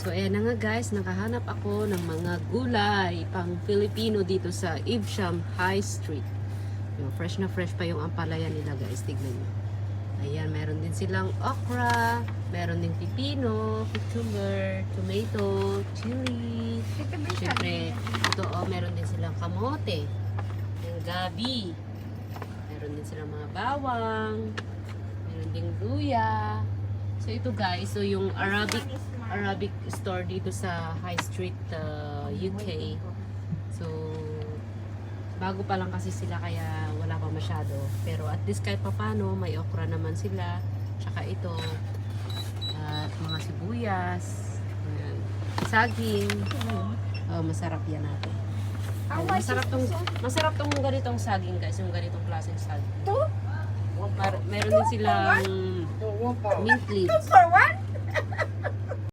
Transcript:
So ayan na nga guys, nakahanap ako ng mga gulay pang Filipino dito sa Evesham High Street. Yung fresh na fresh pa yung ampalaya nila guys, tignan nyo. Ayan, meron din silang okra, meron din pipino, cucumber, tomato, chili. Siyempre, ito meron din silang kamote, yung gabi. Meron din silang mga bawang, meron ding luya. So ito guys, so yung Arabic store dito sa High Street, UK. So bago pa lang kasi sila kaya wala pa masyado. Pero at least kahit papano may okra naman sila. Tsaka ito at mga sibuyas. Ayan. Saging. Oh, masarap yan natin. Masarap tong ganitong saging guys, yung ganitong klaseng saging. Meron din silang mint leaves. 2 for 1?